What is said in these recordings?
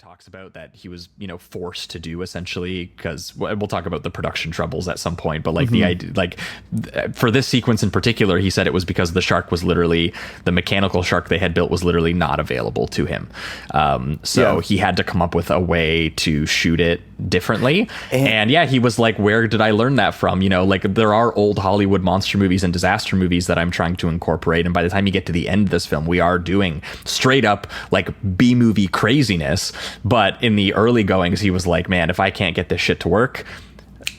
talks about that he was, forced to do essentially, because we'll talk about the production troubles at some point, but like the idea, like for this sequence in particular, he said it was because the shark was literally, the mechanical shark they had built was literally not available to him. He had to come up with a way to shoot it differently. And he was like, where did I learn that from? Like there are old Hollywood monster movies and disaster movies that I'm trying to incorporate. And by the time you get to the end of this film, we are doing straight up like B-movie craziness. But in the early goings, he was like, man, if I can't get this shit to work,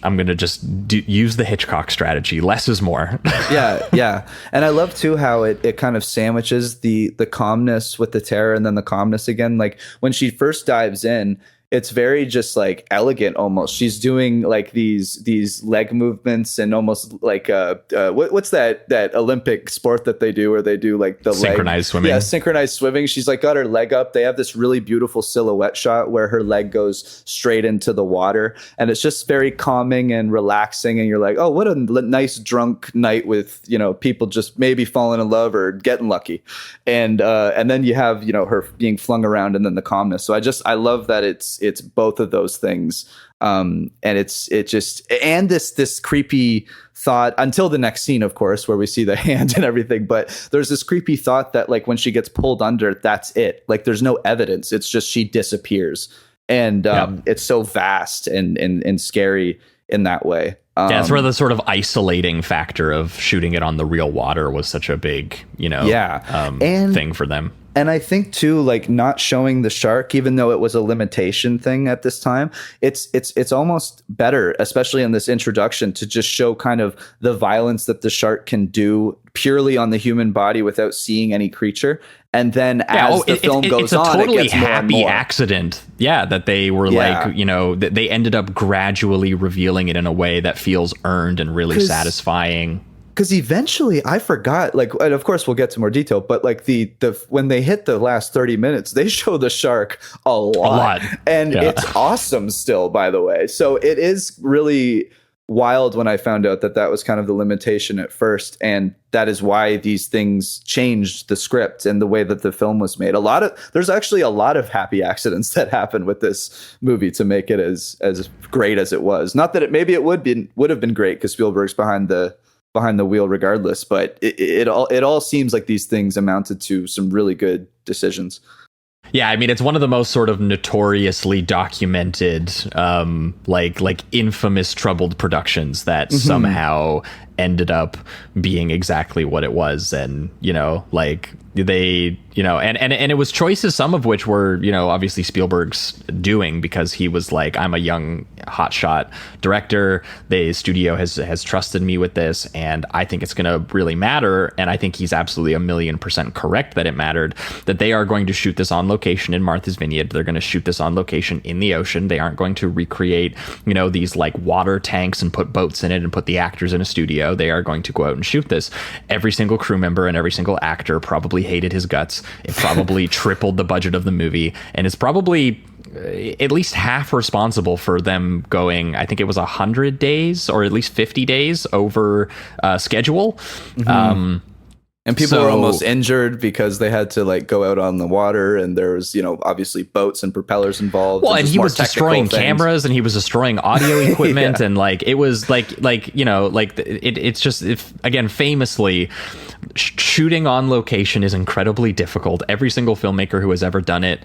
I'm going to just use the Hitchcock strategy. Less is more. Yeah. And I love too how it kind of sandwiches the calmness with the terror and then the calmness again. Like when she first dives in, it's very just like elegant almost. She's doing like these leg movements and almost like what's that Olympic sport that they do where they do like the synchronized swimming. Yeah, synchronized swimming. She's like got her leg up. They have this really beautiful silhouette shot where her leg goes straight into the water, and it's just very calming and relaxing. And you're like, oh, what a nice drunk night with people just maybe falling in love or getting lucky, and then you have her being flung around and then the calmness. So I love that it's both of those things, and this creepy thought until the next scene, of course, where we see the hand and everything. But there's this creepy thought that like when she gets pulled under, that's it. Like there's no evidence. It's just she disappears, and it's so vast and scary in that way. That's where the sort of isolating factor of shooting it on the real water was such a big, thing for them. And I think too, like not showing the shark, even though it was a limitation thing at this time, it's almost better, especially in this introduction, to just show kind of the violence that the shark can do purely on the human body without seeing any creature. And then as the film goes on, it's a totally it gets more and happy more. Accident. Yeah, that they were like, that they ended up gradually revealing it in a way that feels earned and really satisfying. Because eventually, I forgot, like, and of course we'll get to more detail, but like the when they hit the last 30 minutes, they show the shark a lot. And it's awesome still, by the way. So it is really wild when I found out that was kind of the limitation at first, and that is why these things changed the script and the way that the film was made. There's actually a lot of happy accidents that happened with this movie to make it as great as it was. Not that it would have been great because Spielberg's behind the wheel regardless, but it all seems like these things amounted to some really good decisions. Yeah, I mean, it's one of the most sort of notoriously documented, like infamous troubled productions that somehow ended up being exactly what it was. And, like they, and it was choices, some of which were, obviously Spielberg's doing, because he was like, I'm a young hotshot director. The studio has trusted me with this, and I think it's going to really matter. And I think he's absolutely 1,000,000% correct that it mattered, that they are going to shoot this on location in Martha's Vineyard. They're going to shoot this on location in the ocean. They aren't going to recreate, these like water tanks and put boats in it and put the actors in a studio. They are going to go out and shoot this. Every single crew member and every single actor probably hated his guts. It probably tripled the budget of the movie, and it's probably at least half responsible for them going, I think it was 100 days or at least 50 days over schedule. And people were almost injured because they had to like go out on the water, and there was, obviously boats and propellers involved. Well, and he was destroying cameras, and he was destroying audio equipment, and like it was it's just, again, famously, shooting on location is incredibly difficult. Every single filmmaker who has ever done it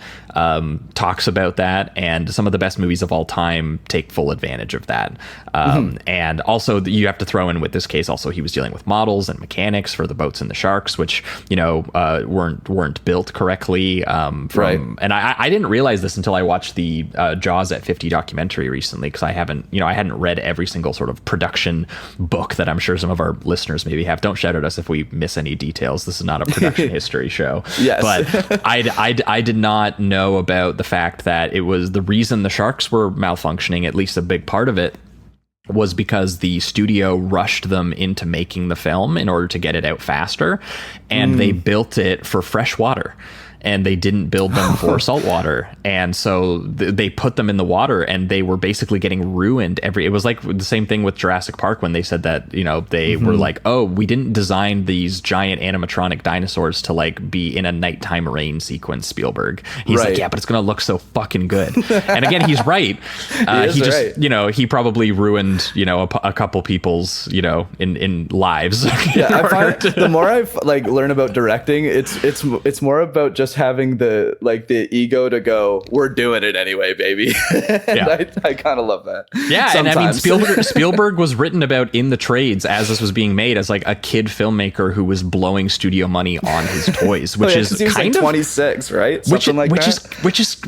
talks about that, and some of the best movies of all time take full advantage of that. And also, you have to throw in with this case, also he was dealing with models and mechanics for the boats and the sharks, which weren't built correctly. And I didn't realize this until I watched the Jaws at 50 documentary recently, because I hadn't read every single sort of production book that I'm sure some of our listeners maybe have. Don't shout at us if we miss any details. This is not a production history show. Yes. But I did not know about the fact that it was the reason the sharks were malfunctioning, at least a big part of it, was because the studio rushed them into making the film in order to get it out faster, and they built it for fresh water. and they didn't build them for saltwater. And so they put them in the water, and they were basically getting ruined. It was like the same thing with Jurassic Park when they said that, you know, they were like, oh, we didn't design these giant animatronic dinosaurs to like be in a nighttime rain sequence, Spielberg. He's like, yeah, but it's going to look so fucking good. And again, he's right. He just, right. You know, he probably ruined, you know, a couple people's, you know, in lives. Yeah, I find the more I like learn about directing, it's more about just having the ego to go, we're doing it anyway, baby. And I kind of love that. Yeah, sometimes. And I mean, Spielberg was written about in the trades as this was being made as like a kid filmmaker who was blowing studio money on his toys, which is kind of 26, right? Which is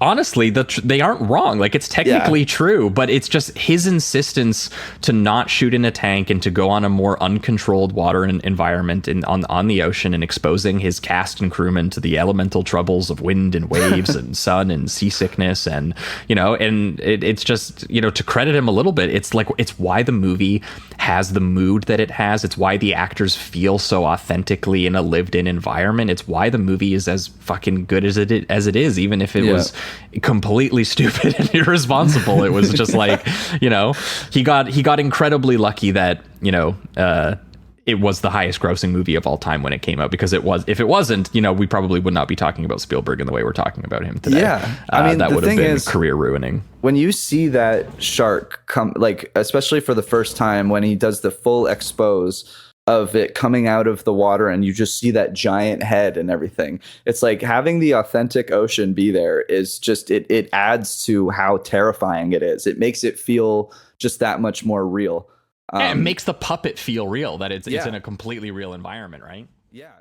honestly, they aren't wrong. Like, it's technically true, but it's just his insistence to not shoot in a tank and to go on a more uncontrolled water environment on the ocean, and exposing his cast and crewmen to the elemental troubles of wind and waves and sun and seasickness. And, you know, and it's just, you know, to credit him a little bit, it's like, it's why the movie has the mood that it has. It's why the actors feel so authentically in a lived-in environment. It's why the movie is as fucking good as it is, even if it was completely stupid and irresponsible. It was just like, you know, he got incredibly lucky that, you know, it was the highest grossing movie of all time when it came out, because if it wasn't, you know, we probably would not be talking about Spielberg in the way we're talking about him today. Yeah. I mean, that would have been career ruining. When you see that shark come, like, especially for the first time, when he does the full expose of it coming out of the water and you just see that giant head and everything, it's like having the authentic ocean be there is just, it adds to how terrifying it is. It makes it feel just that much more real. It makes the puppet feel real, that it's in a completely real environment, right? Yeah.